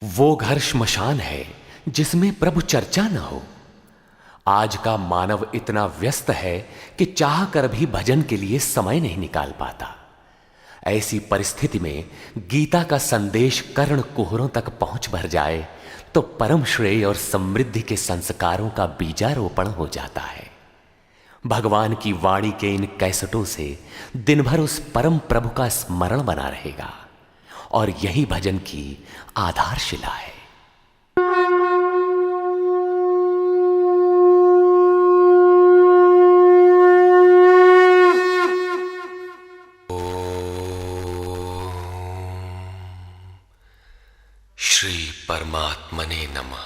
वो घर श्मशान है जिसमें प्रभु चर्चा न हो। आज का मानव इतना व्यस्त है कि चाह कर भी भजन के लिए समय नहीं निकाल पाता। ऐसी परिस्थिति में गीता का संदेश कर्ण कुहरों तक पहुंच भर जाए तो परम श्रेय और समृद्धि के संस्कारों का बीजारोपण हो जाता है। भगवान की वाणी के इन कैसेटों से दिन भर उस परम प्रभु का स्मरण बना रहेगा और यही भजन की आधारशिला है। श्री परमात्मने नमः।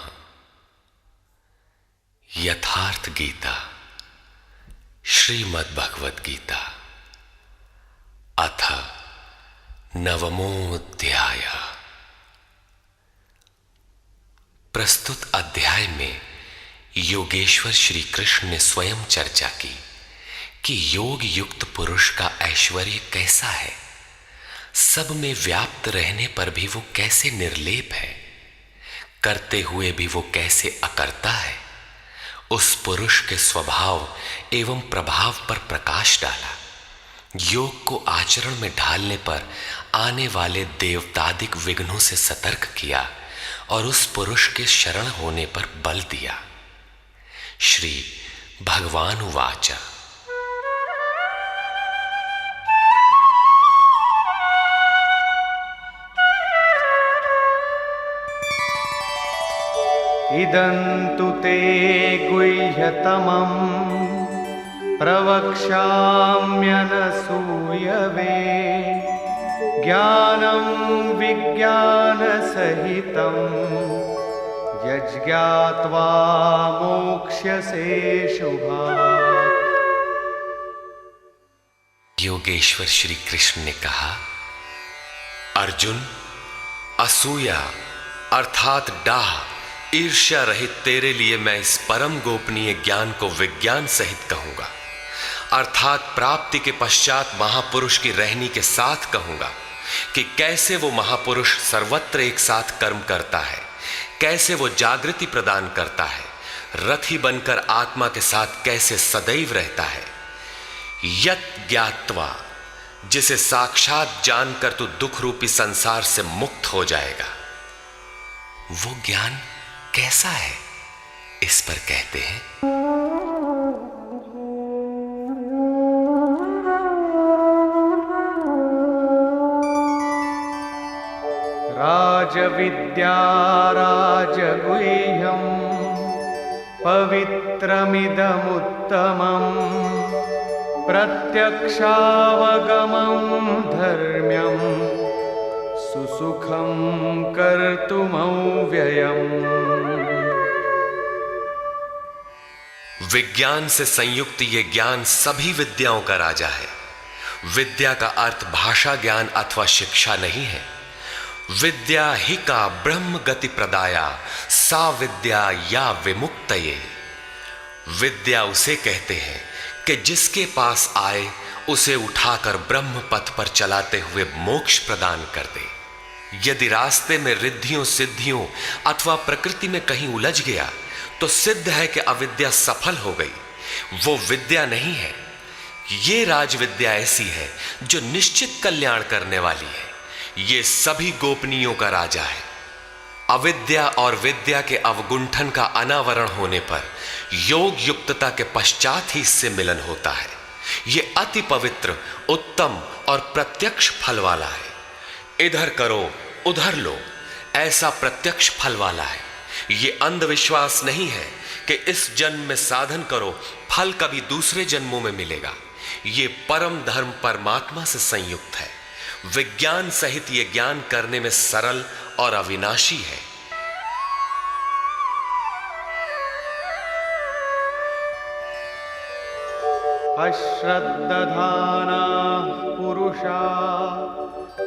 यथार्थ गीता श्रीमद् भगवद गीता अथ नवमोऽध्याय। प्रस्तुत अध्याय में योगेश्वर श्री कृष्ण ने स्वयं चर्चा की कि योग युक्त पुरुष का ऐश्वर्य कैसा है, सब में व्याप्त रहने पर भी वो कैसे निर्लेप है, करते हुए भी वो कैसे अकर्ता है। उस पुरुष के स्वभाव एवं प्रभाव पर प्रकाश डाला। योग को आचरण में ढालने पर आने वाले देवतादिक विघ्नों से सतर्क किया और उस पुरुष के शरण होने पर बल दिया। श्री भगवान उवाच। इदन्तु ते गुह्यतमं प्रवक्ष्याम्यनसूयवे ज्ञानं विज्ञानसहितं यज्ञात्वा मोक्ष्यसे शुभात्। योगेश्वर श्री कृष्ण ने कहा, अर्जुन, असूया अर्थात डाह ईर्ष्या रहित तेरे लिए मैं इस परम गोपनीय ज्ञान को विज्ञान सहित कहूंगा, अर्थात प्राप्ति के पश्चात महापुरुष की रहनी के साथ कहूंगा कि कैसे वो महापुरुष सर्वत्र एक साथ कर्म करता है, कैसे वो जागृति प्रदान करता है, रथी बनकर आत्मा के साथ कैसे सदैव रहता है। यत् ज्ञात्वा, जिसे साक्षात जानकर तू दुख रूपी संसार से मुक्त हो जाएगा। वो ज्ञान कैसा है, इस पर कहते हैं, राजविद्या राजगुह्यं पवित्रमिदमुत्तमं प्रत्यक्षावगमं धर्म्यं सुसुखं कर्तुमव्ययम्। विज्ञान से संयुक्त ये ज्ञान सभी विद्याओं का राजा है। विद्या का अर्थ भाषा ज्ञान अथवा शिक्षा नहीं है। विद्या ही का ब्रह्म गति प्रदाया सा विद्या या विमुक्तये। विद्या उसे कहते हैं कि जिसके पास आए उसे उठाकर ब्रह्म पथ पर चलाते हुए मोक्ष प्रदान कर दे। यदि रास्ते में रिद्धियों सिद्धियों अथवा प्रकृति में कहीं उलझ गया तो सिद्ध है कि अविद्या सफल हो गई। वो विद्या नहीं है। ये राजविद्या ऐसी है जो निश्चित कल्याण करने वाली है। ये सभी गोपनीयों का राजा है। अविद्या और विद्या के अवगुंठन का अनावरण होने पर योग युक्तता के पश्चात ही इससे मिलन होता है। ये अति पवित्र, उत्तम और प्रत्यक्ष फल वाला है। इधर करो उधर लो, ऐसा प्रत्यक्ष फल वाला है। ये अंधविश्वास नहीं है कि इस जन्म में साधन करो, फल कभी दूसरे जन्मों में मिलेगा। ये परम धर्म परमात्मा से संयुक्त है। विज्ञान सहित ये ज्ञान करने में सरल और अविनाशी है। अश्रद्दधानाः पुरुषा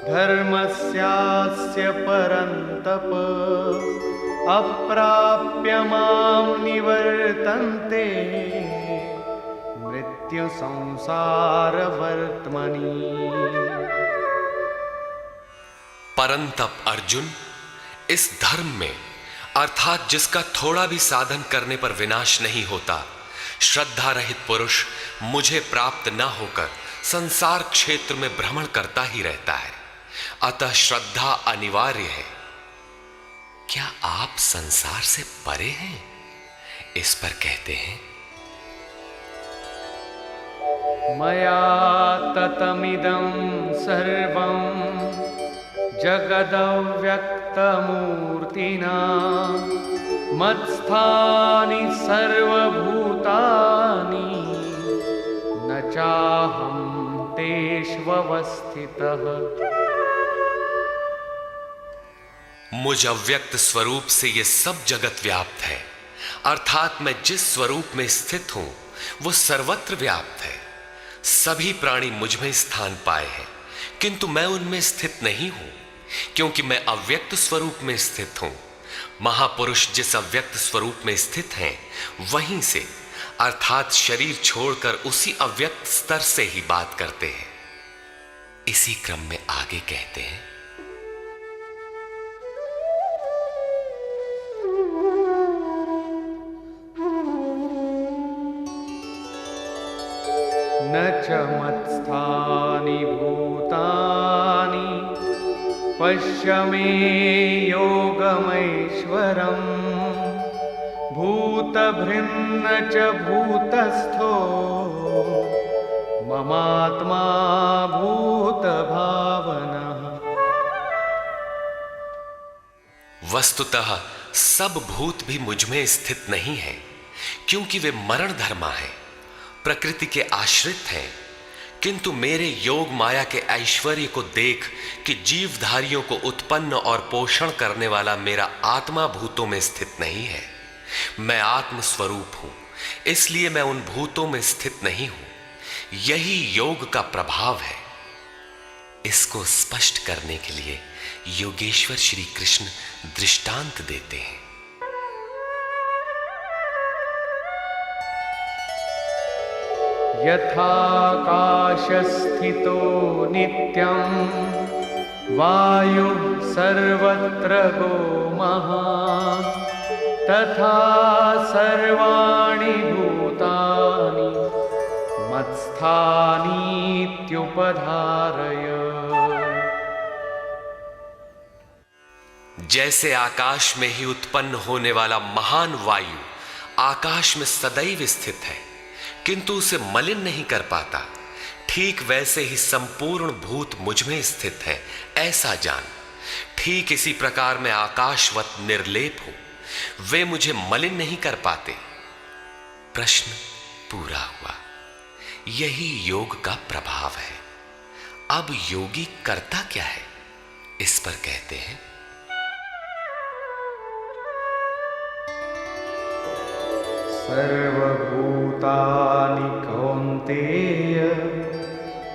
धर्मस्यास्य परन्तप अप्राप्य मां निवर्तन्ते मृत्यु संसारवर्त्मनि। परंतप अर्जुन, इस धर्म में, अर्थात जिसका थोड़ा भी साधन करने पर विनाश नहीं होता, श्रद्धा रहित पुरुष मुझे प्राप्त न होकर संसार क्षेत्र में भ्रमण करता ही रहता है। अतः श्रद्धा अनिवार्य है। क्या आप संसार से परे हैं? इस पर कहते हैं, मया ततमिदं सर्वं जगदव्यक्तमूर्तिना मत्स्थानि सर्वभूतानि न चाहं तेष्वस्थितः। मुझ अव्यक्त स्वरूप से यह सब जगत व्याप्त है, अर्थात मैं जिस स्वरूप में स्थित हूं वो सर्वत्र व्याप्त है। सभी प्राणी मुझ में स्थान पाए हैं, किंतु मैं उनमें स्थित नहीं हूं, क्योंकि मैं अव्यक्त स्वरूप में स्थित हूं। महापुरुष जिस अव्यक्त स्वरूप में स्थित हैं, वहीं से अर्थात शरीर छोड़कर उसी अव्यक्त स्तर से ही बात करते हैं। इसी क्रम में आगे कहते हैं, न च मत्स्थानि भूतानि पश्य मे योगमैश्वरम् भूतभृन्न च भूतस्थो ममात्मा भूतभावनः। वस्तुतः सब भूत भी मुझ में स्थित नहीं है, क्योंकि वे मरण धर्मा है, प्रकृति के आश्रित हैं। किंतु मेरे योग माया के ऐश्वर्य को देख कि जीवधारियों को उत्पन्न और पोषण करने वाला मेरा आत्मा भूतों में स्थित नहीं है। मैं आत्म स्वरूप हूं, इसलिए मैं उन भूतों में स्थित नहीं हूं। यही योग का प्रभाव है। इसको स्पष्ट करने के लिए योगेश्वर श्री कृष्ण दृष्टांत देते हैं। यथाकाशस्थितो नित्यं वायुः सर्वत्र गो महान् तथा सर्वाणि भूतानि मत्स्थानीत्युपधारय। जैसे आकाश में ही उत्पन्न होने वाला महान वायु आकाश में सदैव स्थित है, किंतु उसे मलिन नहीं कर पाता, ठीक वैसे ही संपूर्ण भूत मुझ में स्थित है, ऐसा जान। ठीक इसी प्रकार मैं आकाशवत निर्लेप हूं, वे मुझे मलिन नहीं कर पाते। प्रश्न पूरा हुआ। यही योग का प्रभाव है। अब योगी करता क्या है? इस पर कहते हैं, सर्वभूतानि कौन्तेय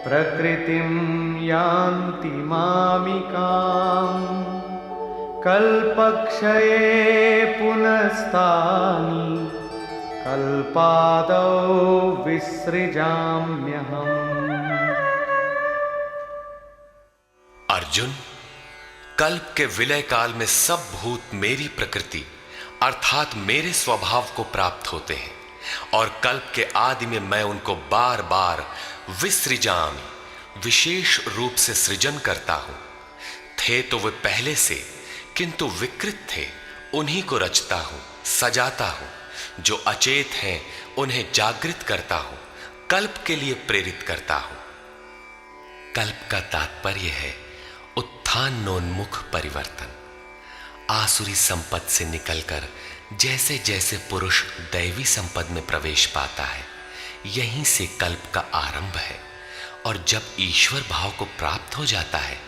प्रकृतिं यान्ति मामिकाम् कल्पक्षये पुनस्तानि कल्पादौ विसृजाम्यहम्। अर्जुन, कल्प के विलय काल में सब भूत मेरी प्रकृति अर्थात मेरे स्वभाव को प्राप्त होते हैं, और कल्प के आदि में मैं उनको बार बार विसृजामि विशेष रूप से सृजन करता हूं। थे तो वे पहले से, किंतु विकृत थे, उन्हीं को रचता हूं, सजाता हूं। जो अचेत हैं उन्हें जागृत करता हूं, कल्प के लिए प्रेरित करता हूं। कल्प का तात्पर्य है उत्थानोन्मुख परिवर्तन। आसुरी संपद से निकलकर जैसे जैसे पुरुष दैवी संपद में प्रवेश पाता है, यहीं से कल्प का आरंभ है, और जब ईश्वर भाव को प्राप्त हो जाता है,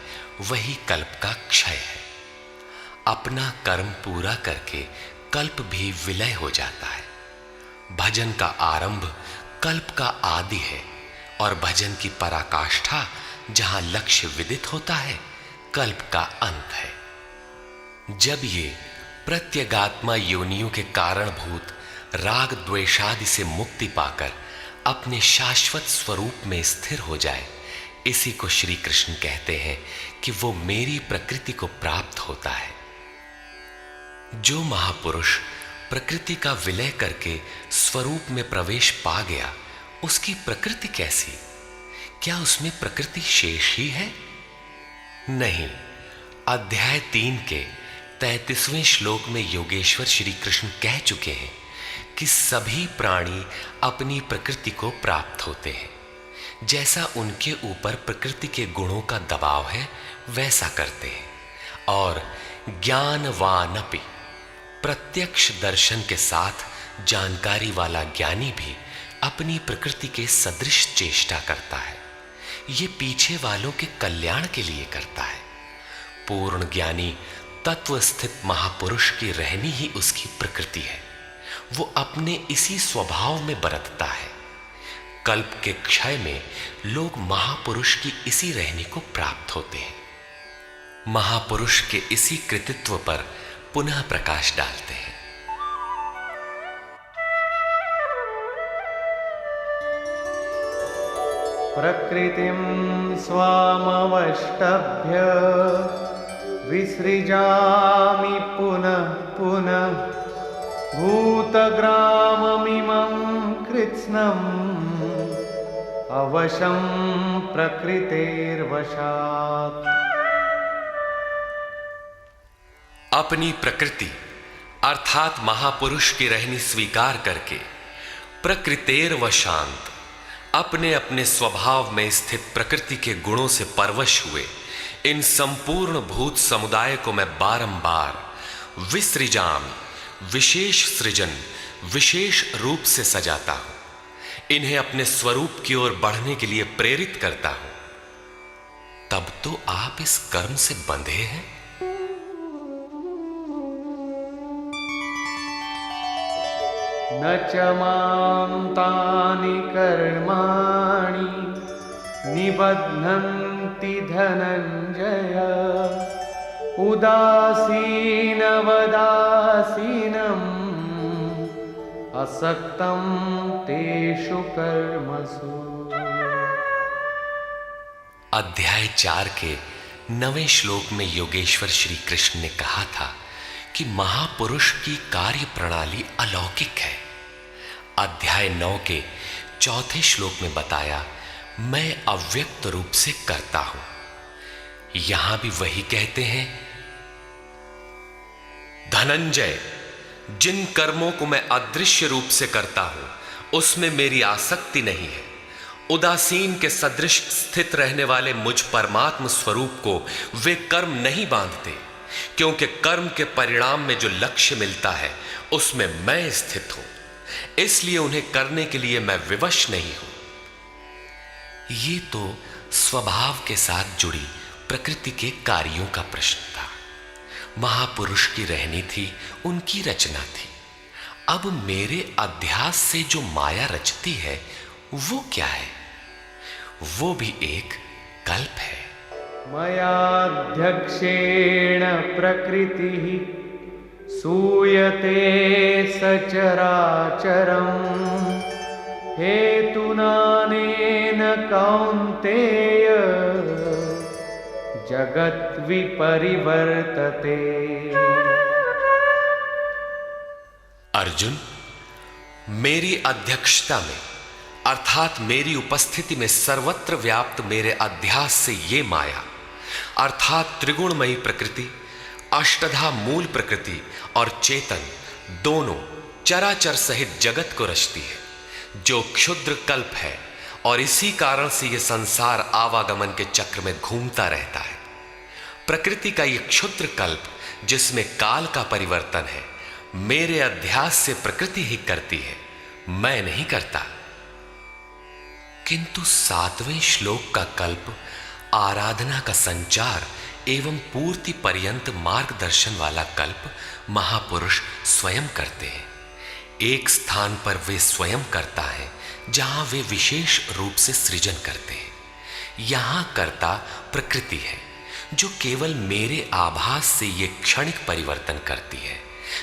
वही कल्प का क्षय है। अपना कर्म पूरा करके कल्प भी विलय हो जाता है। भजन का आरंभ कल्प का आदि है, और भजन की पराकाष्ठा जहां लक्ष्य विदित होता है, कल्प का अंत है। जब ये प्रत्यगात्मा योनियों के कारणभूत राग द्वेषादि से मुक्ति पाकर अपने शाश्वत स्वरूप में स्थिर हो जाए, इसी को श्री कृष्ण कहते हैं कि वो मेरी प्रकृति को प्राप्त होता है। जो महापुरुष प्रकृति का विलय करके स्वरूप में प्रवेश पा गया, उसकी प्रकृति कैसी? क्या उसमें प्रकृति शेष ही है? नहीं। अध्याय 3 के 33वें श्लोक में योगेश्वर श्री कृष्ण कह चुके हैं कि सभी प्राणी अपनी प्रकृति को प्राप्त होते हैं। जैसा उनके ऊपर प्रकृति के गुणों का दबाव है वैसा करते हैं, और ज्ञानवानपि, प्रत्यक्ष दर्शन के साथ जानकारी वाला ज्ञानी भी अपनी प्रकृति के सदृश चेष्टा करता है। ये पीछे वालों के कल्याण के लिए करता है। पूर्ण ज्ञानी तत्व स्थित महापुरुष की रहनी ही उसकी प्रकृति है। वो अपने इसी स्वभाव में बरतता है। कल्प के क्षय में लोग महापुरुष की इसी रहनी को प्राप्त होते हैं। महापुरुष के इसी कृतित्व पर पुनः प्रकाश डालते हैं। प्रकृतिं स्वामवष्टभ्य विसृजामि पुनः पुनः भूतग्राममिमं कृत्स्नम् अवशं प्रकृतेर्वशात्। अपनी प्रकृति अर्थात महापुरुष की रहनी स्वीकार करके प्रकृतेर्वशांत, अपने अपने स्वभाव में स्थित प्रकृति के गुणों से परवश हुए इन संपूर्ण भूत समुदाय को मैं बारंबार विसृजामि, विशेष सृजन, विशेष रूप से सजाता हूं। इन्हें अपने स्वरूप की ओर बढ़ने के लिए प्रेरित करता हूं। तब तो आप इस कर्म से बंधे हैं। न च मां तानि कर्माणि निबध्नन्ति धनञ्जय उदासीनवदासीनम् असक्तं तेषु कर्मसु। अध्याय 4 के 9वें श्लोक में योगेश्वर श्री कृष्ण ने कहा था कि महापुरुष की कार्य प्रणाली अलौकिक है। अध्याय 9 के 4थे श्लोक में बताया, मैं अव्यक्त रूप से करता हूं। यहां भी वही कहते हैं, धनंजय, जिन कर्मों को मैं अदृश्य रूप से करता हूं उसमें मेरी आसक्ति नहीं है। उदासीन के सदृश स्थित रहने वाले मुझ परमात्म स्वरूप को वे कर्म नहीं बांधते, क्योंकि कर्म के परिणाम में जो लक्ष्य मिलता है उसमें मैं स्थित हूं, इसलिए उन्हें करने के लिए मैं विवश नहीं हूं। ये तो स्वभाव के साथ जुड़ी प्रकृति के कार्यों का प्रश्न था। महापुरुष की रहनी थी, उनकी रचना थी। अब मेरे अध्यास से जो माया रचती है वो क्या है? वो भी एक कल्प है। मयाध्यक्षेण प्रकृतिः सूयते सचराचरम् हेतुनानेन कौन्तेय जगत् विपरिवर्तते। अर्जुन, मेरी अध्यक्षता में अर्थात मेरी उपस्थिति में सर्वत्र व्याप्त मेरे अध्यास से ये माया अर्थात त्रिगुणमयी प्रकृति, अष्टधा मूल प्रकृति और चेतन दोनों चराचर सहित जगत को रचती है, जो क्षुद्र कल्प है। और इसी कारण से यह संसार आवागमन के चक्र में घूमता रहता है। प्रकृति का यह क्षुद्र कल्प जिसमें काल का परिवर्तन है, मेरे अध्यास से प्रकृति ही करती है, मैं नहीं करता। किंतु 7वें श्लोक का कल्प आराधना का संचार एवं पूर्ति पर्यंत मार्गदर्शन वाला कल्प महापुरुष स्वयं करते हैं। एक स्थान पर वे स्वयं करता है जहां वे विशेष रूप से सृजन करते हैं। यहां कर्ता प्रकृति है जो केवल मेरे आभास से ये क्षणिक परिवर्तन करती है,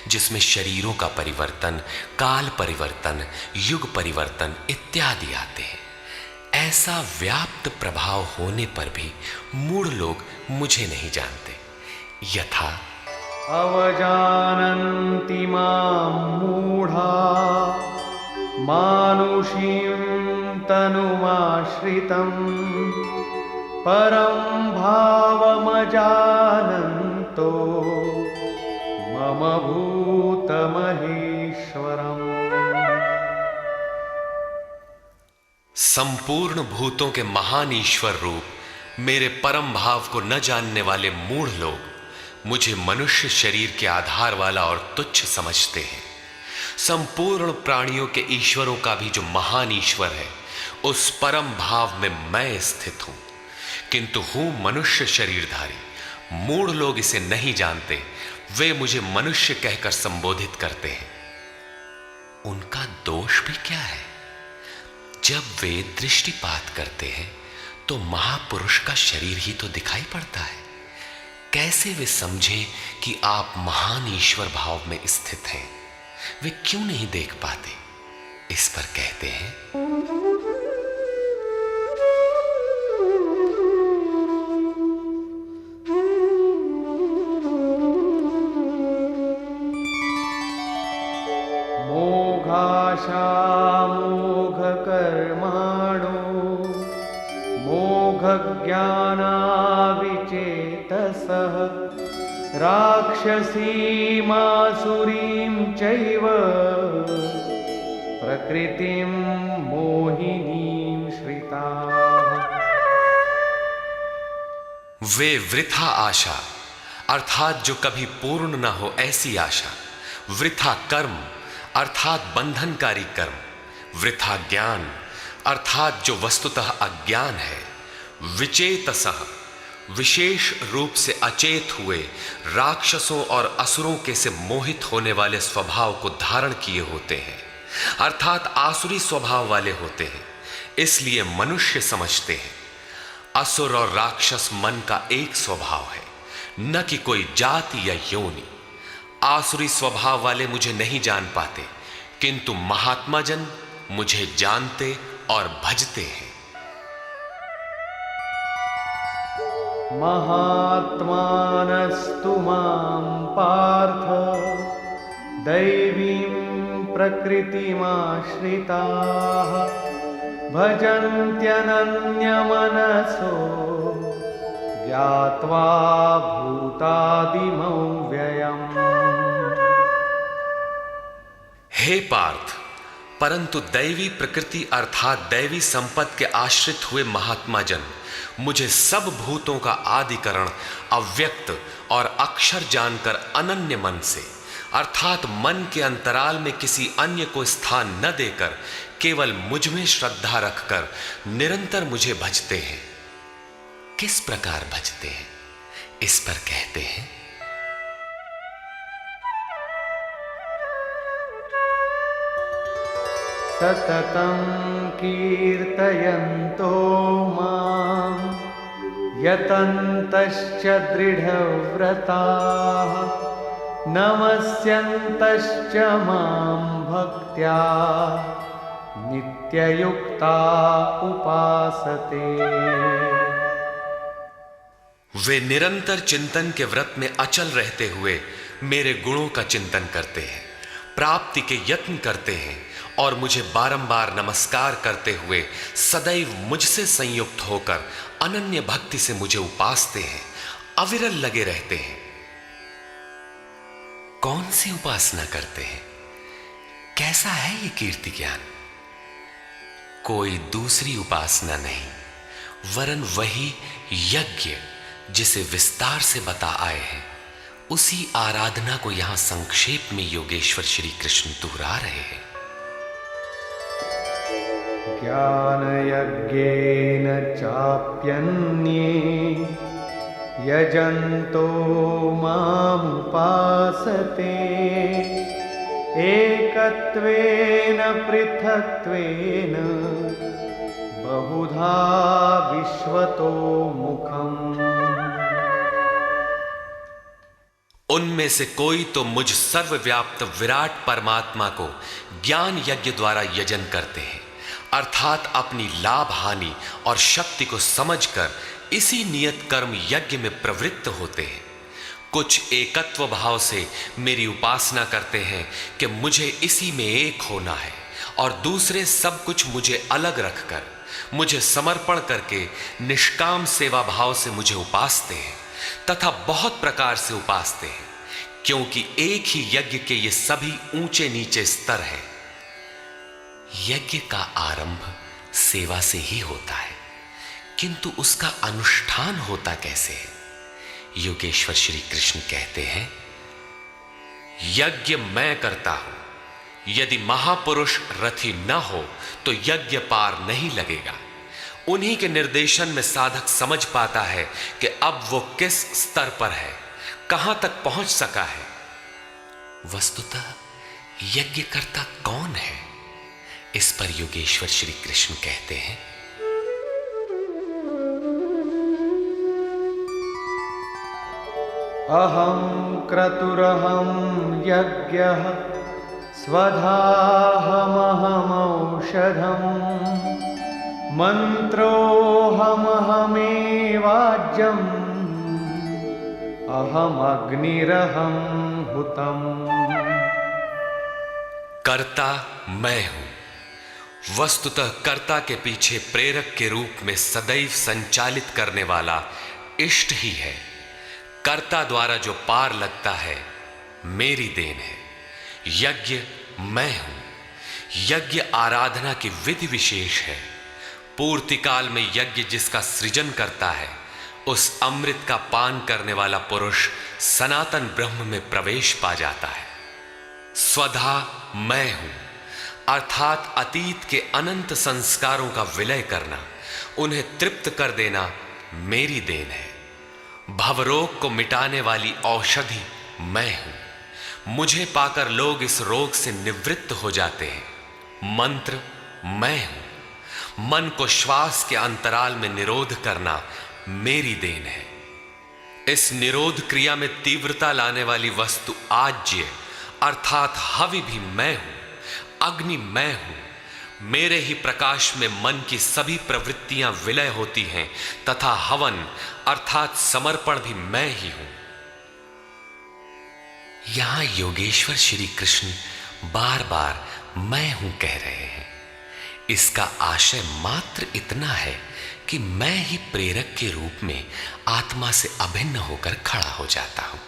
जिसमें शरीरों का परिवर्तन, काल परिवर्तन, युग परिवर्तन इत्यादि आते हैं। ऐसा व्याप्त प्रभाव होने पर भी मूढ़ लोग मुझे नहीं जानते। यथा अवजानन् मानुषीं तनुमाश्रितं परं भावमजानन्तो मम भूतमहेश्वरम्। संपूर्ण भूतों के महान ईश्वर रूप मेरे परम भाव को न जानने वाले मूढ़ लोग मुझे मनुष्य शरीर के आधार वाला और तुच्छ समझते हैं। संपूर्ण प्राणियों के ईश्वरों का भी जो महान ईश्वर है, उस परम भाव में मैं स्थित हूं, किंतु हूं मनुष्य शरीरधारी। मूढ़ लोग इसे नहीं जानते, वे मुझे मनुष्य कहकर संबोधित करते हैं। उनका दोष भी क्या है? जब वे दृष्टिपात करते हैं तो महापुरुष का शरीर ही तो दिखाई पड़ता है। कैसे वे समझे कि आप महान ईश्वर भाव में स्थित हैं? वे क्यों नहीं देख पाते? इस पर कहते हैं, मोघाशामोघकर्माणो मोघज्ञानाविचेतसः राक्षसीमासुरीं चैव प्रकृतिं मोहिनीं श्रिताः। वे वृथा आशा अर्थात जो कभी पूर्ण न हो ऐसी आशा, वृथा कर्म अर्थात बंधनकारी कर्म, वृथा ज्ञान अर्थात जो वस्तुतः अज्ञान है, विचेतसः विशेष रूप से अचेत हुए राक्षसों और असुरों के से मोहित होने वाले स्वभाव को धारण किए होते हैं, अर्थात आसुरी स्वभाव वाले होते हैं, इसलिए मनुष्य समझते हैं। असुर और राक्षस मन का एक स्वभाव है, न कि कोई जाति या योनि। आसुरी स्वभाव वाले मुझे नहीं जान पाते, किंतु महात्मा जन मुझे जानते और भजते हैं। महात्मानस्तु मां पार्थ दैवीं प्रकृतिमाश्रिताः भजन्त्यनन्यमनसो ज्ञात्वा भूतादिमौ व्ययम्। हे पार्थ, परंतु दैवी प्रकृति अर्थात दैवी संपत्ति के आश्रित हुए महात्मा जन मुझे सब भूतों का आदिकरण अव्यक्त और अक्षर जानकर अनन्य मन से अर्थात मन के अंतराल में किसी अन्य को स्थान न देकर केवल मुझ में श्रद्धा रखकर निरंतर मुझे भजते हैं। किस प्रकार भजते हैं? इस पर कहते हैं, सततं कीर्तयन्तो मां यतन्तश्च दृढव्रताः नमस्यन्तश्च मां भक्त्या नित्ययुक्ता उपासते। वे निरंतर चिंतन के व्रत में अचल रहते हुए मेरे गुणों का चिंतन करते हैं, प्राप्ति के यत्न करते हैं और मुझे बारंबार नमस्कार करते हुए सदैव मुझसे संयुक्त होकर अनन्य भक्ति से मुझे उपासते हैं, अविरल लगे रहते हैं। कौन सी उपासना करते हैं? कैसा है ये कीर्ति ज्ञान? कोई दूसरी उपासना नहीं, वरन वही यज्ञ जिसे विस्तार से बता आए हैं, उसी आराधना को यहां संक्षेप में योगेश्वर श्री कृष्ण दोहरा रहे हैं। ज्ञानयज्ञेन चाप्यन्ये यजन्तो मामुपासते एकत्वेन पृथक्त्वेन बहुधा विश्वतो मुखम्। उनमें से कोई तो मुझ सर्वव्याप्त विराट परमात्मा को ज्ञान यज्ञ द्वारा यजन करते हैं, अर्थात अपनी लाभ हानि और शक्ति को समझकर इसी नियत कर्म यज्ञ में प्रवृत्त होते हैं। कुछ एकत्व भाव से मेरी उपासना करते हैं कि मुझे इसी में एक होना है और दूसरे सब कुछ मुझे अलग रखकर, मुझे समर्पण करके निष्काम सेवा भाव से मुझे उपासते हैं तथा बहुत प्रकार से उपासते हैं, क्योंकि एक ही यज्ञ के ये सभी ऊंचे नीचे स्तर हैं। यज्ञ का आरंभ सेवा से ही होता है, किंतु उसका अनुष्ठान होता कैसे है? योगेश्वर श्री कृष्ण कहते हैं, यज्ञ मैं करता हूं, यदि महापुरुष रथी न हो तो यज्ञ पार नहीं लगेगा। उन्हीं के निर्देशन में साधक समझ पाता है कि अब वो किस स्तर पर है, कहां तक पहुंच सका है। वस्तुतः यज्ञ करता कौन है? इस पर योगेश्वर श्री कृष्ण कहते हैं, अहं क्रतुरहं यज्ञः स्वधाहमहमौषधम् मन्त्रोऽहमहमेवाज्यम् अहमग्निरहं हुतम्। कर्ता मैं हूं। वस्तुतः कर्ता के पीछे प्रेरक के रूप में सदैव संचालित करने वाला इष्ट ही है। कर्ता द्वारा जो पार लगता है मेरी देन है। यज्ञ मैं हूं। यज्ञ आराधना की विधि विशेष है। पूर्ति काल में यज्ञ जिसका सृजन करता है, उस अमृत का पान करने वाला पुरुष सनातन ब्रह्म में प्रवेश पा जाता है। स्वधा मैं हूं, अर्थात अतीत के अनंत संस्कारों का विलय करना, उन्हें तृप्त कर देना मेरी देन है। भवरोग को मिटाने वाली औषधि मैं हूं। मुझे पाकर लोग इस रोग से निवृत्त हो जाते हैं। मंत्र मैं हूं। मन को श्वास के अंतराल में निरोध करना मेरी देन है। इस निरोध क्रिया में तीव्रता लाने वाली वस्तु आज्य अर्थात हवि भी मैं हूं। अग्नि मैं हूं। मेरे ही प्रकाश में मन की सभी प्रवृत्तियां विलय होती हैं तथा हवन अर्थात समर्पण भी मैं ही हूं। यहां योगेश्वर श्री कृष्ण बार बार मैं हूं कह रहे हैं। इसका आशय मात्र इतना है कि मैं ही प्रेरक के रूप में आत्मा से अभिन्न होकर खड़ा हो जाता हूं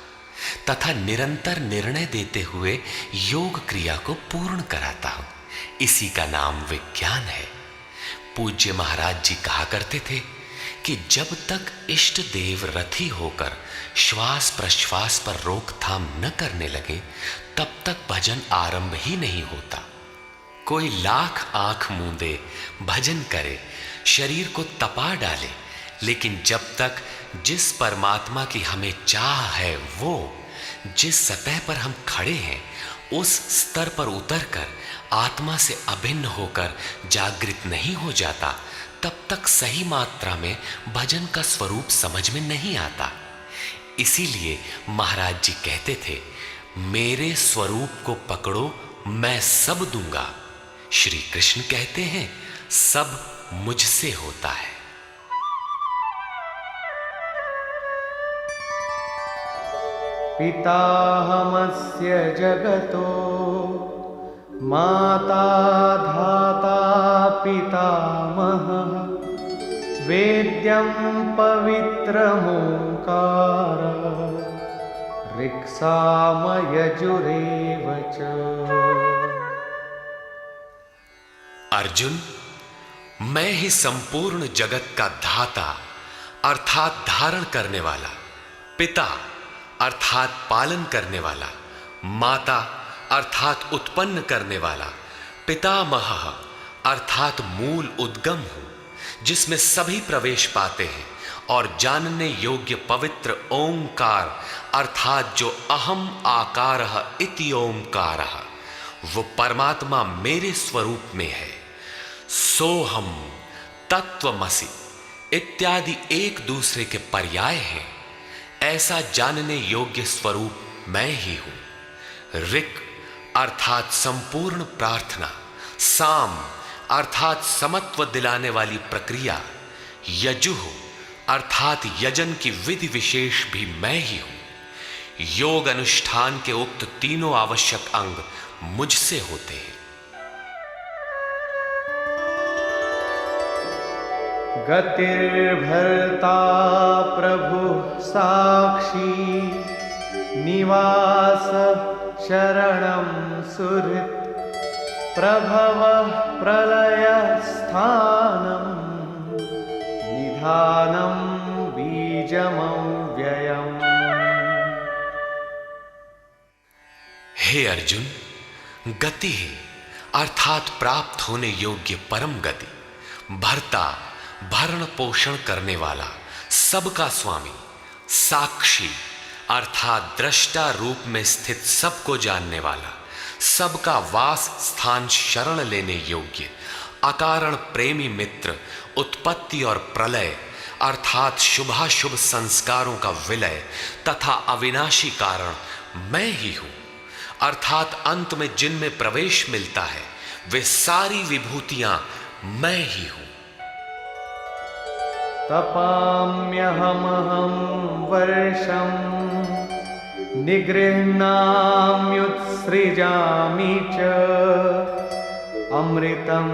तथा निरंतर निर्णय देते हुए योग क्रिया को पूर्ण कराता हूं। इसी का नाम विज्ञान है। पूज्य महाराज जी कहा करते थे कि जब तक इष्ट देव रथी होकर श्वास प्रश्वास पर रोकथाम न करने लगे, तब तक भजन आरंभ ही नहीं होता। कोई लाख आंख मूंदे भजन करे, शरीर को तपा डाले, लेकिन जब तक जिस परमात्मा की हमें चाह है, वो जिस सतह पर हम खड़े हैं, उस स्तर पर उतरकर आत्मा से अभिन्न होकर जागृत नहीं हो जाता, तब तक सही मात्रा में भजन का स्वरूप समझ में नहीं आता। इसीलिए महाराज जी कहते थे, मेरे स्वरूप को पकड़ो, मैं सब दूंगा। श्री कृष्ण कहते हैं, सब मुझसे होता है। पिताहमस्य जगतो माता धाता पितामहः वेद्यं पवित्रमोंकार ऋक्सामयजुरेव च। अर्जुन, मैं ही संपूर्ण जगत का धाता अर्थात धारण करने वाला, पिता अर्थात पालन करने वाला, माता अर्थात उत्पन्न करने वाला, पितामह अर्थात मूल उद्गम हूं, जिसमें सभी प्रवेश पाते हैं, और जानने योग्य पवित्र ओंकार अर्थात जो अहम आकारः इति ओंकारः, वो परमात्मा मेरे स्वरूप में है। सोहम, तत्वमसि इत्यादि एक दूसरे के पर्याय हैं। ऐसा जानने योग्य स्वरूप मैं ही हूं। ऋक् अर्थात संपूर्ण प्रार्थना, साम अर्थात समत्व दिलाने वाली प्रक्रिया, यजुः अर्थात यजन की विधि विशेष भी मैं ही हूं। योग अनुष्ठान के उक्त तीनों आवश्यक अंग मुझसे होते हैं। गतिर्भर्ता प्रभुः साक्षी निवास शरणं सुहृत् प्रभवः प्रलयस्थानं निधानं बीजमव्ययम्। हे अर्जुन, गति है अर्थात प्राप्त होने योग्य परम गति, भर्ता भरण पोषण करने वाला, सबका स्वामी, साक्षी अर्थात दृष्टा रूप में स्थित सबको जानने वाला, सबका वास स्थान शरण लेने योग्य, अकारण प्रेमी मित्र, उत्पत्ति और प्रलय अर्थात शुभाशुभ संस्कारों का विलय तथा अविनाशी कारण मैं ही हूं, अर्थात अंत में जिनमें प्रवेश मिलता है वे सारी विभूतियां मैं ही हूं। तपाम्यहमहं वर्षं निगृह्णाम्युत्सृजामि च अमृतं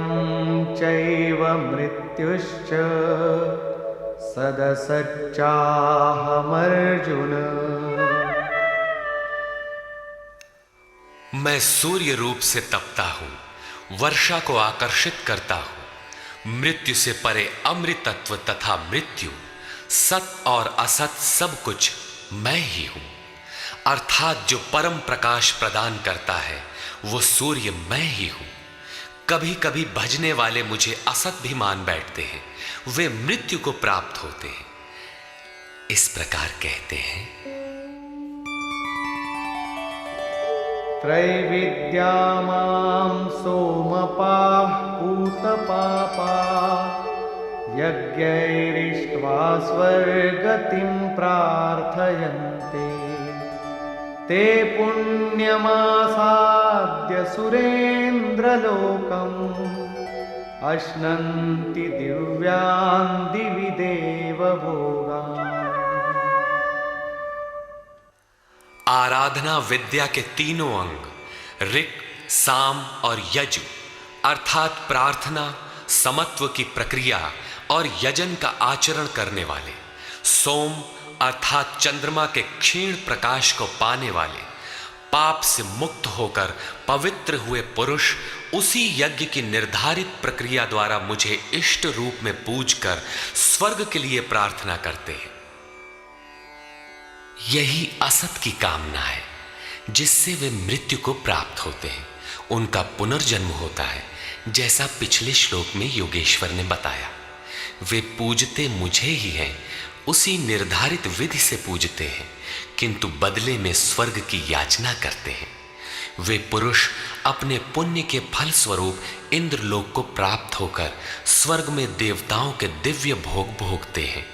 चैव मृत्युश्च सदसच्चाहमर्जुन। मैं सूर्य रूप से तपता हूं, वर्षा को आकर्षित करता हूं, मृत्यु से परे अमृतत्व तथा मृत्यु, सत और असत सब कुछ मैं ही हूं, अर्थात जो परम प्रकाश प्रदान करता है वो सूर्य मैं ही हूं। कभी कभी भजने वाले मुझे असत भी मान बैठते हैं, वे मृत्यु को प्राप्त होते हैं। इस प्रकार कहते हैं, त्रैविद्या मां सोमपाः पूतपापा यज्ञैरिष्ट्वा स्वर्गतिं प्रार्थयन्ते ते पुण्यमासाद्य सुरेन्द्रलोकम् अश्नन्ति दिव्यान् दिवि देवभोगान्। आराधना विद्या के तीनों अंग ऋक्, साम और यजु अर्थात प्रार्थना, समत्व की प्रक्रिया और यजन का आचरण करने वाले, सोम अर्थात चंद्रमा के क्षीण प्रकाश को पाने वाले, पाप से मुक्त होकर पवित्र हुए पुरुष उसी यज्ञ की निर्धारित प्रक्रिया द्वारा मुझे इष्ट रूप में पूजकर स्वर्ग के लिए प्रार्थना करते हैं। यही असत की कामना है जिससे वे मृत्यु को प्राप्त होते हैं, उनका पुनर्जन्म होता है, जैसा पिछले श्लोक में योगेश्वर ने बताया। वे पूजते मुझे ही हैं, उसी निर्धारित विधि से पूजते हैं, किंतु बदले में स्वर्ग की याचना करते हैं। वे पुरुष अपने पुण्य के फल स्वरूप इंद्रलोक को प्राप्त होकर स्वर्ग में देवताओं के दिव्य भोग भोगते हैं,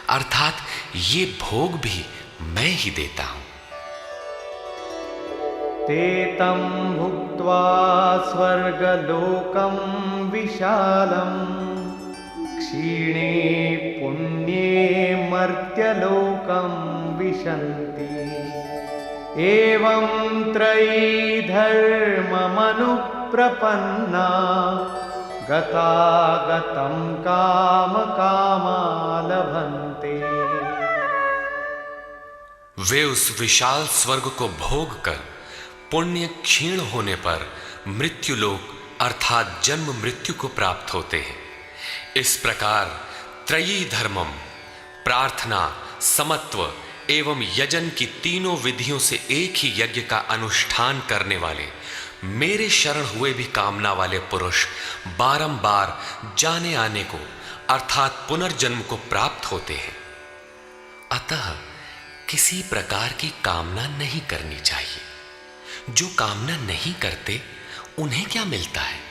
अर्थात ये भोग भी मैं ही देता हूं। ते तं भुक्त्वा स्वर्गलोकं विशालम् क्षीणे पुण्ये मर्त्यलोकं विशन्ति एवं त्रयी धर्ममनुप्रपन्ना गतागतं कामकामा लभन्ते। वे उस विशाल स्वर्ग को भोग कर पुण्य क्षीण होने पर मृत्युलोक अर्थात जन्म मृत्यु को प्राप्त होते हैं। इस प्रकार त्रयी धर्मम प्रार्थना, समत्व एवं यजन की तीनों विधियों से एक ही यज्ञ का अनुष्ठान करने वाले मेरे शरण हुए भी कामना वाले पुरुष बारंबार जाने आने को अर्थात पुनर्जन्म को प्राप्त होते हैं। अतः किसी प्रकार की कामना नहीं करनी चाहिए। जो कामना नहीं करते उन्हें क्या मिलता है?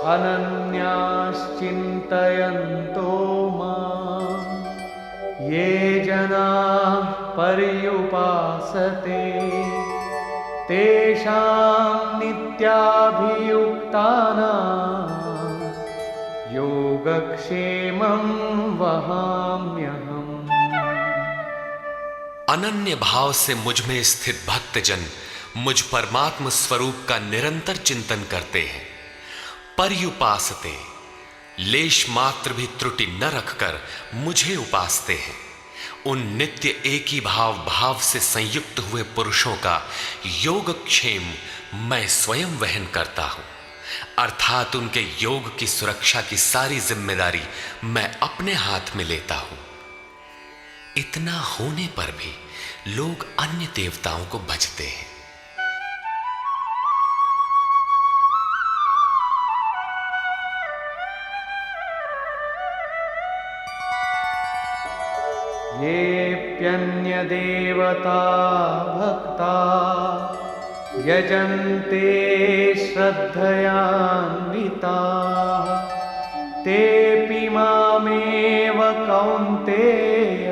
अनन्याश्चिन्तयन्तो मां ये जनाः पर्युपासते तेषां नित्याभियुक्तानां योगक्षेमं वहाम्यहम्। अनन्य भाव से मुझ में स्थित भक्तजन मुझ परमात्म स्वरूप का निरंतर चिंतन करते हैं। पर्युपासते, लेश मात्र भी त्रुटि न रखकर मुझे उपासते हैं। उन नित्य एक ही भाव से संयुक्त हुए पुरुषों का योगक्षेम मैं स्वयं वहन करता हूं, अर्थात उनके योग की सुरक्षा की सारी जिम्मेदारी मैं अपने हाथ में लेता हूं। इतना होने पर भी लोग अन्य देवताओं को भजते हैं। येऽप्यन्यदेवता भक्ता यजन्ते श्रद्धयान्विताः तेऽपि मामेव कौन्तेय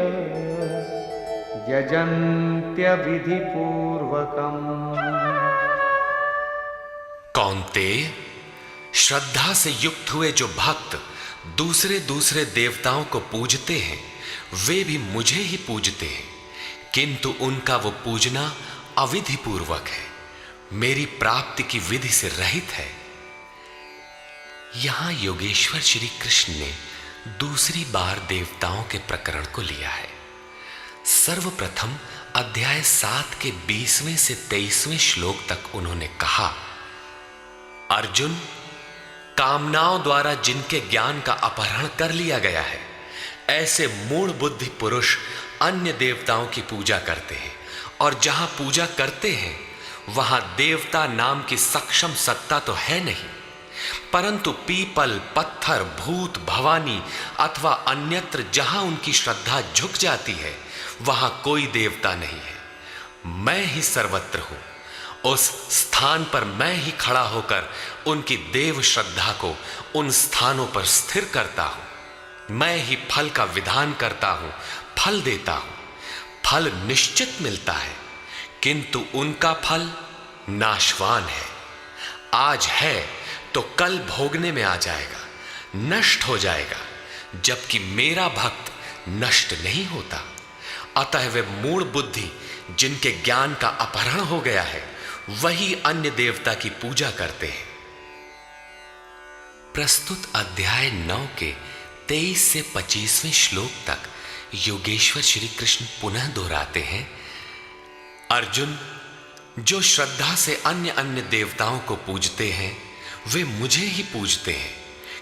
यजन्त्यविधिपूर्वकम्। कौन्तेय, श्रद्धा से युक्त हुए जो भक्त दूसरे दूसरे देवताओं को पूजते हैं वे भी मुझे ही पूजते हैं, किंतु उनका वो पूजना अविधि पूर्वक है, मेरी प्राप्ति की विधि से रहित है। यहां योगेश्वर श्री कृष्ण ने दूसरी बार देवताओं के प्रकरण को लिया है। सर्वप्रथम अध्याय 7 के 20वें से 23वें श्लोक तक उन्होंने कहा, अर्जुन, कामनाओं द्वारा जिनके ज्ञान का अपहरण कर लिया गया है, ऐसे मूढ़ बुद्धि पुरुष अन्य देवताओं की पूजा करते हैं, और जहां पूजा करते हैं वहां देवता नाम की सक्षम सत्ता तो है नहीं, परंतु पीपल, पत्थर, भूत, भवानी अथवा अन्यत्र जहां उनकी श्रद्धा झुक जाती है वहां कोई देवता नहीं है। मैं ही सर्वत्र हूं। उस स्थान पर मैं ही खड़ा होकर उनकी देव श्रद्धा को उन स्थानों पर स्थिर करता हूं। मैं ही फल का विधान करता हूं, फल देता हूं। फल निश्चित मिलता है, किंतु उनका फल नाशवान है। आज है तो कल भोगने में आ जाएगा, नष्ट हो जाएगा, जबकि मेरा भक्त नष्ट नहीं होता। अतः वे मूढ़ बुद्धि जिनके ज्ञान का अपहरण हो गया है वही अन्य देवता की पूजा करते हैं। प्रस्तुत अध्याय 9 के 23 से 25वें श्लोक तक योगेश्वर श्री कृष्ण पुनः दोहराते हैं, अर्जुन, जो श्रद्धा से अन्य अन्य देवताओं को पूजते हैं वे मुझे ही पूजते हैं,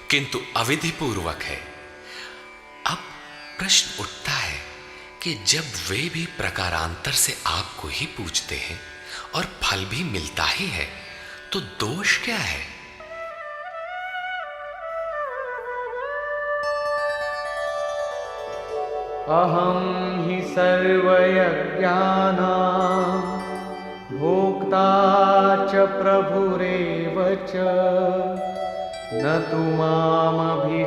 किंतु अविधि पूर्वक है। अब प्रश्न उठता है कि जब वे भी प्रकारांतर से आपको ही पूजते हैं और फल भी मिलता ही है तो दोष क्या है? अहं हि सर्वयज्ञानां भोक्ता च प्रभुरेव च न तु मामभिजानन्ति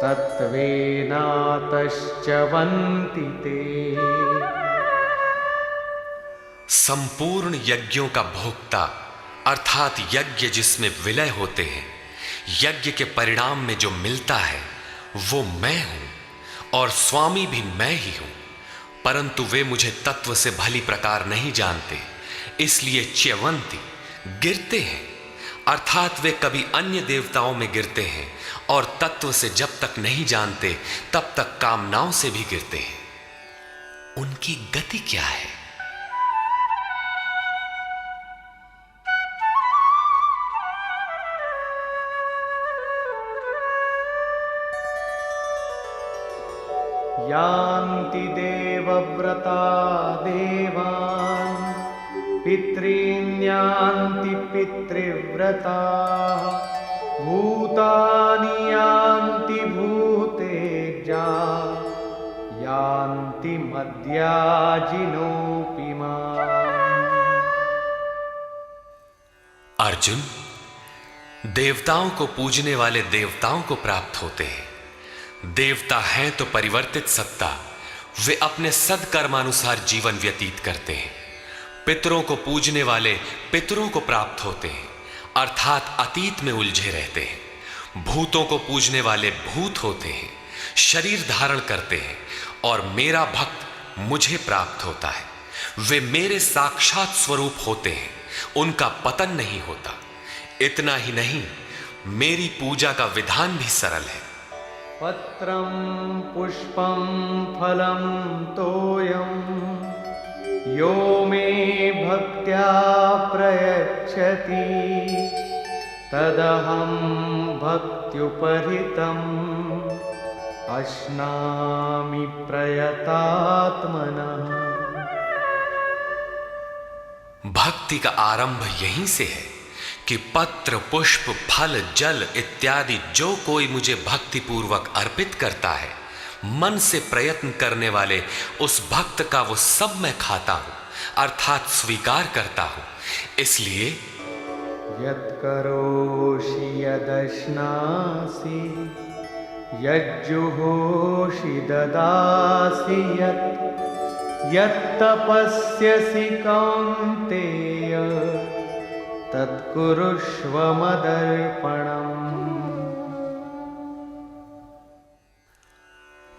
तत्त्वेनातश्च्यवन्ति ते। संपूर्ण यज्ञों का भोक्ता अर्थात यज्ञ जिसमें विलय होते हैं, यज्ञ के परिणाम में जो मिलता है वो मैं हूं और स्वामी भी मैं ही हूं, परंतु वे मुझे तत्व से भली प्रकार नहीं जानते, इसलिए च्यवंती गिरते हैं, अर्थात वे कभी अन्य देवताओं में गिरते हैं और तत्व से जब तक नहीं जानते तब तक कामनाओं से भी गिरते हैं। उनकी गति क्या है? यान्ति देवव्रता देवान् पितॄन् यान्ति पितृव्रताः भूतानि यान्ति भूतेजा यान्ति मद्याजिनोऽपि माम्। अर्जुन, देवताओं को पूजने वाले देवताओं को प्राप्त होते हैं। देवता हैं तो परिवर्तित सत्ता, वे अपने सदकर्मानुसार जीवन व्यतीत करते हैं। पितरों को पूजने वाले पितरों को प्राप्त होते हैं, अर्थात अतीत में उलझे रहते हैं। भूतों को पूजने वाले भूत होते हैं, शरीर धारण करते हैं, और मेरा भक्त मुझे प्राप्त होता है। वे मेरे साक्षात स्वरूप होते हैं, उनका पतन नहीं होता। इतना ही नहीं, मेरी पूजा का विधान भी सरल है। पत्रं पुष्पं फलं तोयं यो मे भक्त्या प्रयच्छति तदहं भक्त्युपहृतम् अश्नामि प्रयतात्मनः। भक्ति का आरंभ यहीं से है कि पत्र, पुष्प, फल, जल इत्यादि जो कोई मुझे भक्ति पूर्वक अर्पित करता है, मन से प्रयत्न करने वाले उस भक्त का वो सब मैं खाता हूं, अर्थात स्वीकार करता हूं। इसलिए यत्करोषि यदश्नासि यज्जुहोषि ददासि यत्तपस्यसि कौन्तेय तत्कुरुष्व मदर्पणम्।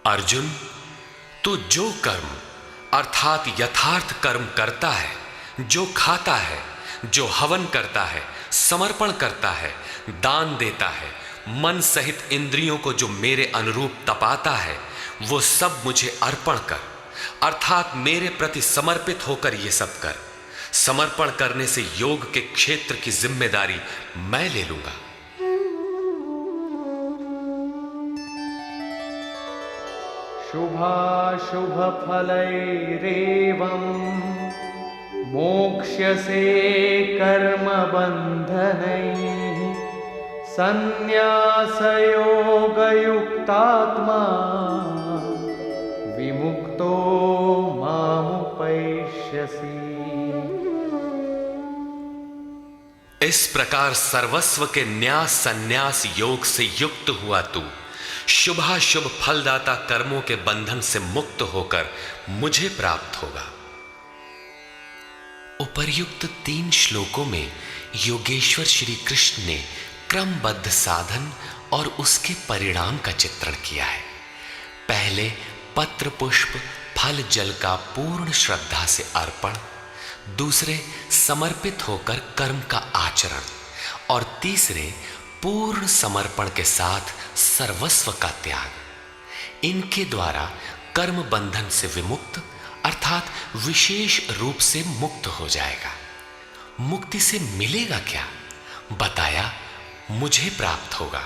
अर्जुन, तू जो कर्म अर्थात यथार्थ कर्म करता है, जो खाता है, जो हवन करता है, समर्पण करता है, दान देता है, मन सहित इंद्रियों को जो मेरे अनुरूप तपाता है, वो सब मुझे अर्पण कर, अर्थात मेरे प्रति समर्पित होकर ये सब कर। समर्पण करने से योग के क्षेत्र की जिम्मेदारी मैं ले लूंगा। शुभाशुभ फलैरेवं मोक्ष्यसे कर्म बन्धनैः संन्यासयोगयुक्तात्मा विमुक्तो मामुपैष्यसि। इस प्रकार सर्वस्व के न्यास संन्यास योग से युक्त हुआ तू शुभाशुभ फलदाता कर्मों के बंधन से मुक्त होकर मुझे प्राप्त होगा। उपर्युक्त 3 श्लोकों में योगेश्वर श्री कृष्ण ने क्रमबद्ध साधन और उसके परिणाम का चित्रण किया है। पहले पत्र, पुष्प, फल, जल का पूर्ण श्रद्धा से अर्पण, दूसरे समर्पित होकर कर्म का आचरण और तीसरे पूर्ण समर्पण के साथ सर्वस्व का त्याग। इनके द्वारा कर्म बंधन से विमुक्त अर्थात विशेष रूप से मुक्त हो जाएगा। मुक्ति से मिलेगा क्या? बताया, मुझे प्राप्त होगा।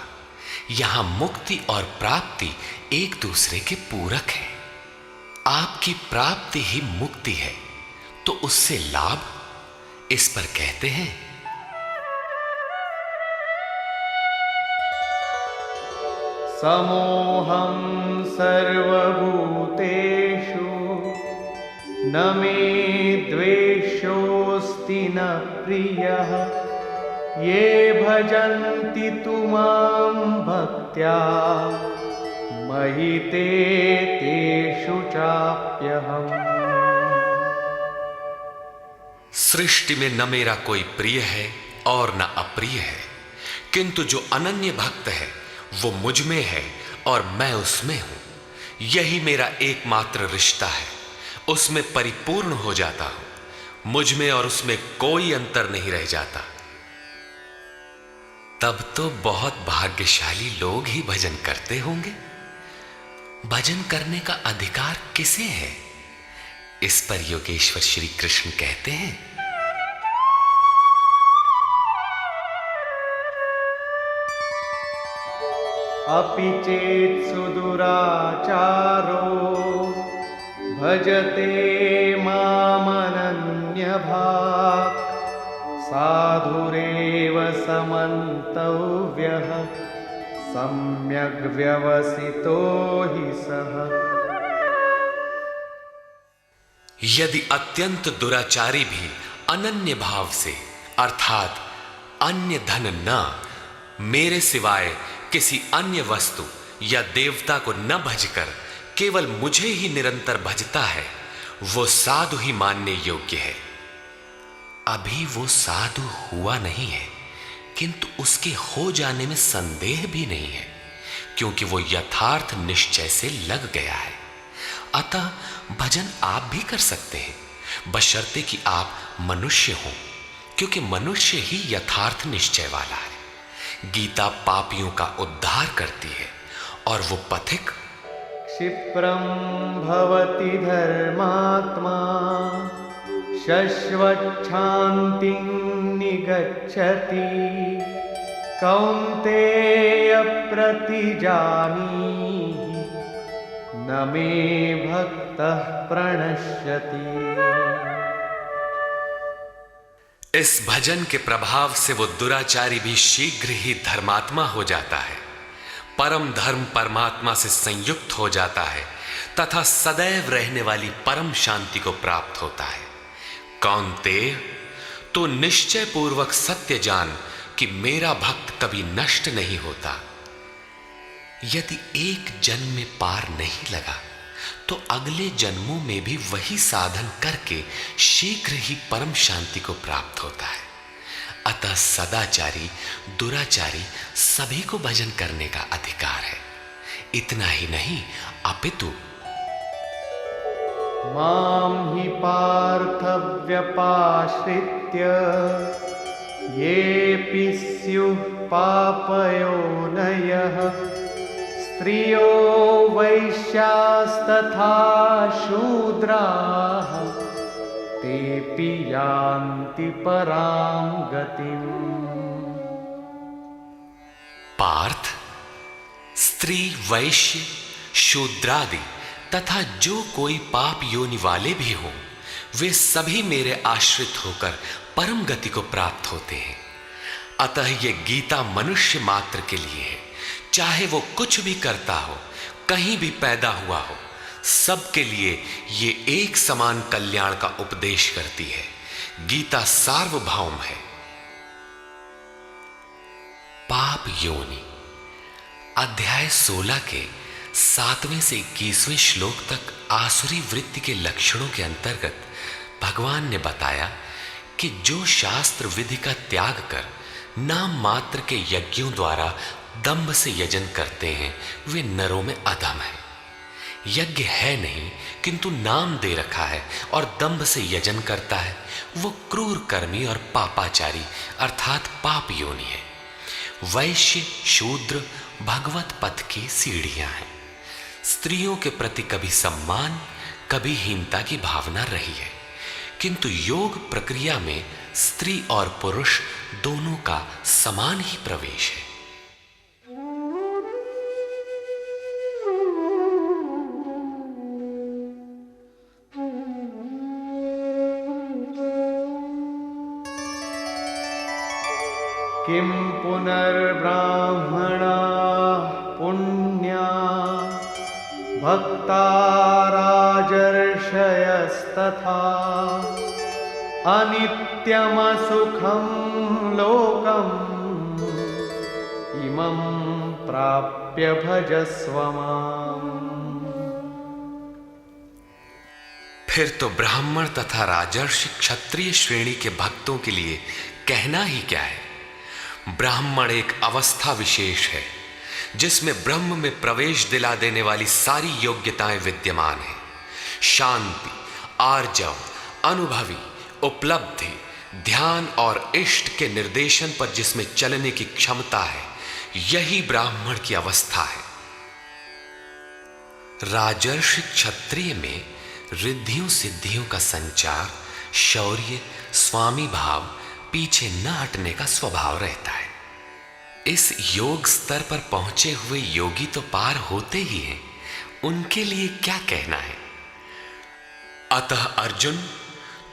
यहां मुक्ति और प्राप्ति एक दूसरे के पूरक है। आपकी प्राप्ति ही मुक्ति है, तो उससे लाभ इस पर कहते हैं समोहं सर्वभूतेषु न मे द्वेषोऽस्ति न प्रियः ये भजन्ति तु मां भक्त्या मयि ते तेषु चाप्यहम्। सृष्टि में न मेरा कोई प्रिय है और न अप्रिय है, किंतु जो अनन्य भक्त है वो मुझ में है और मैं उसमें हूं। यही मेरा एकमात्र रिश्ता है, उसमें परिपूर्ण हो जाता हूं। मुझ में और उसमें कोई अंतर नहीं रह जाता। तब तो बहुत भाग्यशाली लोग ही भजन करते होंगे। भजन करने का अधिकार किसे है? इस पर योगेश्वर श्री कृष्ण कहते हैं अपि चेत् सुदुराचारो भजते मामनन्यभाक् साधुरेव समन्तव्यः सम्यग् व्यवसितो हि सः। यदि अत्यंत दुराचारी भी अनन्य भाव से अर्थात अन्य धन न, मेरे सिवाय किसी अन्य वस्तु या देवता को न भजकर केवल मुझे ही निरंतर भजता है, वो साधु ही मानने योग्य है। अभी वो साधु हुआ नहीं है, किंतु उसके हो जाने में संदेह भी नहीं है, क्योंकि वो यथार्थ निश्चय से लग गया है। अतः भजन आप भी कर सकते हैं, बशर्ते कि आप मनुष्य हों, क्योंकि मनुष्य ही यथार्थ निश्चय वाला है। गीता पापियों का उद्धार करती है और वो पथिक क्षिप्रं भवति धर्मात्मा शश्वच्छान्तिं निगच्छति कौन्तेय प्रतिजानीहि न मे भक्तः प्रणश्यति। इस भजन के प्रभाव से वो दुराचारी भी शीघ्र ही धर्मात्मा हो जाता है, परम धर्म परमात्मा से संयुक्त हो जाता है तथा सदैव रहने वाली परम शांति को प्राप्त होता है। कौन्तेय, तो निश्चय पूर्वक सत्य जान कि मेरा भक्त कभी नष्ट नहीं होता। यदि एक जन्म में पार नहीं लगा तो अगले जन्मों में भी वही साधन करके शीघ्र ही परम शांति को प्राप्त होता है। अतः सदाचारी दुराचारी सभी को भजन करने का अधिकार है। इतना ही नहीं अपितु मां हि पार्थ व्यपाश्रित्य येऽपि स्युः पापयोनयः स्त्रियो वैश्यास्तथा शूद्राः तेऽपि यान्ति परां गतिम्। पार्थ, स्त्री वैश्य शूद्रादि तथा जो कोई पाप योनि वाले भी हों, वे सभी मेरे आश्रित होकर परम गति को प्राप्त होते हैं। अतः ये गीता मनुष्य मात्र के लिए है, चाहे वो कुछ भी करता हो, कहीं भी पैदा हुआ हो, सबके लिए ये एक समान कल्याण का उपदेश करती है। गीता सार्वभौम है। पाप योनि अध्याय 16 के 7वें से 21वें श्लोक तक आसुरी वृत्ति के लक्षणों के अंतर्गत भगवान ने बताया कि जो शास्त्र विधि का त्याग कर नाम मात्र के यज्ञों द्वारा दंभ से यजन करते हैं, वे नरों में अधम है। यज्ञ है नहीं किंतु नाम दे रखा है और दंभ से यजन करता है, वो क्रूर कर्मी और पापाचारी अर्थात पाप योनि है। वैश्य शूद्र भगवत पथ की सीढ़ियां हैं। स्त्रियों के प्रति कभी सम्मान कभी हीनता की भावना रही है, किंतु योग प्रक्रिया में स्त्री और पुरुष दोनों का समान ही प्रवेश है। किं पुनर्ब्राह्मणाः पुण्या भक्ता राजर्षयस्तथा अनित्यमसुखं लोकम् इमं प्राप्य भजस्व माम्। फिर तो ब्राह्मण तथा राजर्षि क्षत्रिय श्रेणी के भक्तों के लिए कहना ही क्या है। ब्राह्मण एक अवस्था विशेष है जिसमें ब्रह्म में प्रवेश दिला देने वाली सारी योग्यताएं विद्यमान हैं। शांति, आर्जव, अनुभवी, उपलब्धि, ध्यान और इष्ट के निर्देशन पर जिसमें चलने की क्षमता है, यही ब्राह्मण की अवस्था है। राजर्षि क्षत्रिय में रिद्धियों सिद्धियों का संचार, शौर्य, स्वामी भाव, पीछे न हटने का स्वभाव रहता है। इस योग स्तर पर पहुंचे हुए योगी तो पार होते ही हैं, उनके लिए क्या कहना है। अतः अर्जुन,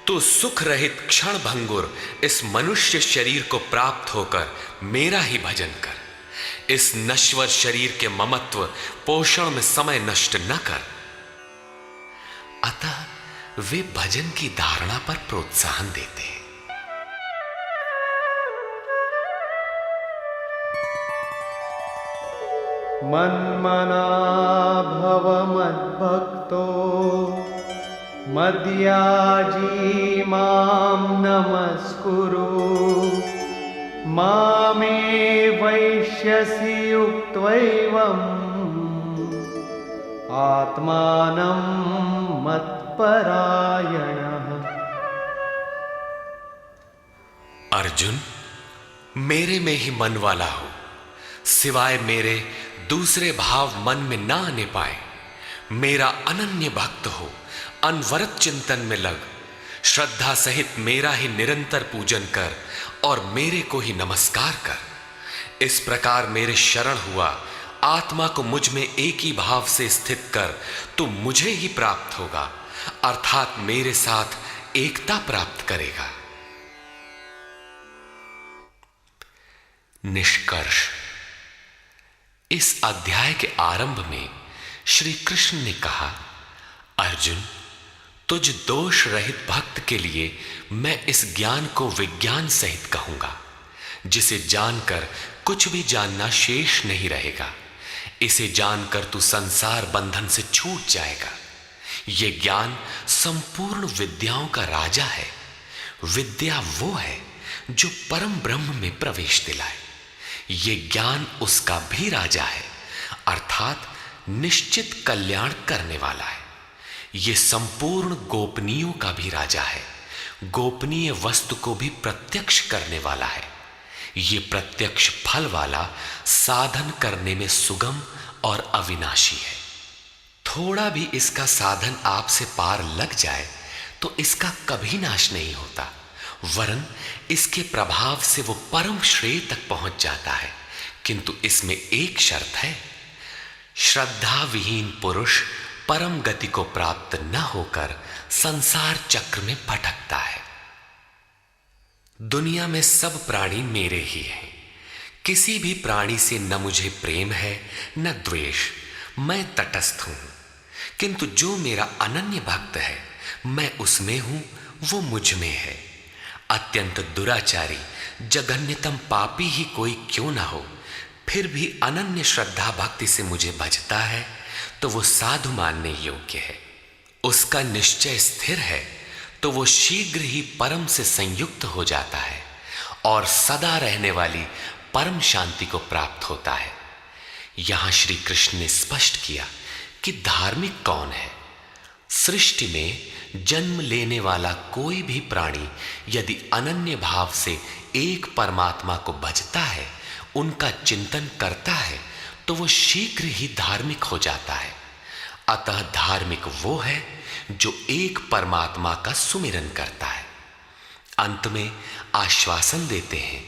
तो सुख रहित क्षण भंगुर इस मनुष्य शरीर को प्राप्त होकर मेरा ही भजन कर। इस नश्वर शरीर के ममत्व पोषण में समय नष्ट न कर। अतः वे भजन की धारणा पर प्रोत्साहन देते हैं। मन्मना भव मद्भक्तो मद्याजी मां नमस्कुरु मामे वैश्यसि युक्त्वैवम् आत्मानं मत्परायणः। अर्जुन, मेरे में ही मन वाला हो, सिवाय मेरे दूसरे भाव मन में ना आने पाए। मेरा अनन्य भक्त हो, अनवरत चिंतन में लग, श्रद्धा सहित मेरा ही निरंतर पूजन कर और मेरे को ही नमस्कार कर। इस प्रकार मेरे शरण हुआ आत्मा को मुझ में एक ही भाव से स्थित कर, तू मुझे ही प्राप्त होगा, अर्थात मेरे साथ एकता प्राप्त करेगा। निष्कर्ष। इस अध्याय के आरंभ में श्री कृष्ण ने कहा, अर्जुन, तुझ दोष रहित भक्त के लिए मैं इस ज्ञान को विज्ञान सहित कहूंगा, जिसे जानकर कुछ भी जानना शेष नहीं रहेगा। इसे जानकर तू संसार बंधन से छूट जाएगा। यह ज्ञान संपूर्ण विद्याओं का राजा है। विद्या वो है जो परम ब्रह्म में प्रवेश दिलाए। यह ज्ञान उसका भी राजा है, अर्थात निश्चित कल्याण करने वाला है। यह संपूर्ण गोपनीयों का भी राजा है। गोपनीय वस्तु को भी प्रत्यक्ष करने वाला है। यह प्रत्यक्ष फल वाला, साधन करने में सुगम और अविनाशी है। थोड़ा भी इसका साधन आपसे पार लग जाए तो इसका कभी नाश नहीं होता, वरन इसके प्रभाव से वो परम श्रेय तक पहुंच जाता है। किंतु इसमें एक शर्त है, श्रद्धा विहीन पुरुष परम गति को प्राप्त न होकर संसार चक्र में भटकता है। दुनिया में सब प्राणी मेरे ही हैं। किसी भी प्राणी से न मुझे प्रेम है न द्वेष। मैं तटस्थ हूं, किंतु जो मेरा अनन्य भक्त है, मैं उसमें हूं, वो मुझ में है। अत्यंत दुराचारी, जघन्यतम पापी ही कोई क्यों ना हो, फिर भी अनन्य श्रद्धा भक्ति से मुझे भजता है तो वो साधु मानने योग्य है। उसका निश्चय स्थिर है तो वो शीघ्र ही परम से संयुक्त हो जाता है और सदा रहने वाली परम शांति को प्राप्त होता है। यहां श्री कृष्ण ने स्पष्ट किया कि धार्मिक कौन है। सृष्टि में जन्म लेने वाला कोई भी प्राणी यदि अनन्य भाव से एक परमात्मा को भजता है, उनका चिंतन करता है, तो वो शीघ्र ही धार्मिक हो जाता है। अतः धार्मिक वो है जो एक परमात्मा का सुमिरन करता है। अंत में आश्वासन देते हैं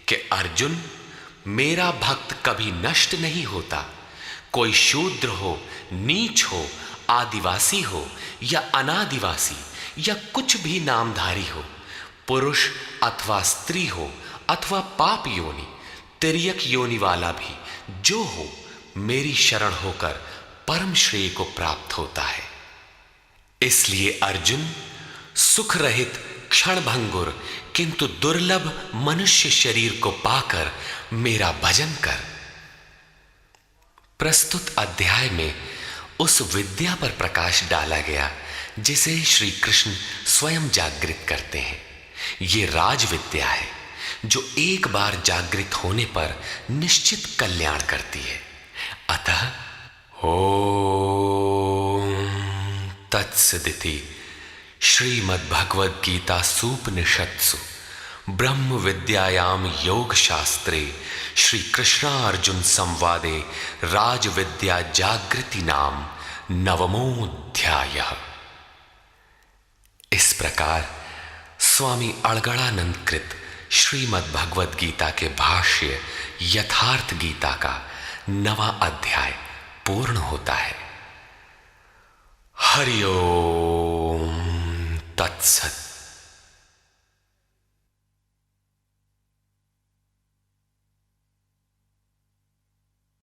कि अर्जुन, मेरा भक्त कभी नष्ट नहीं होता। कोई शूद्र हो, नीच हो, आदिवासी हो या अनादिवासी या कुछ भी नामधारी हो, पुरुष अथवा स्त्री हो अथवा पाप योनि, तिर्यक योनि वाला भी जो हो, मेरी शरण होकर परम श्रेय को प्राप्त होता है। इसलिए अर्जुन, सुख रहित क्षण भंगुर किंतु दुर्लभ मनुष्य शरीर को पाकर मेरा भजन कर। प्रस्तुत अध्याय में उस विद्या पर प्रकाश डाला गया जिसे श्री कृष्ण स्वयं जागृत करते हैं। ये राज विद्या है जो एक बार जागृत होने पर निश्चित कल्याण करती है। अतः ओम तत्सदिति श्रीमद्भगवद गीता सूपनिषत्सु ब्रह्म विद्यायाम योग शास्त्रे श्री कृष्णार्जुन संवादे राज विद्या जागृति नाम नवमोऽध्यायः। इस प्रकार स्वामी अड़गड़ानंद कृत श्रीमद्भगवद गीता के भाष्य यथार्थ गीता का 9वां अध्याय पूर्ण होता है। हरि ओम तत्सत।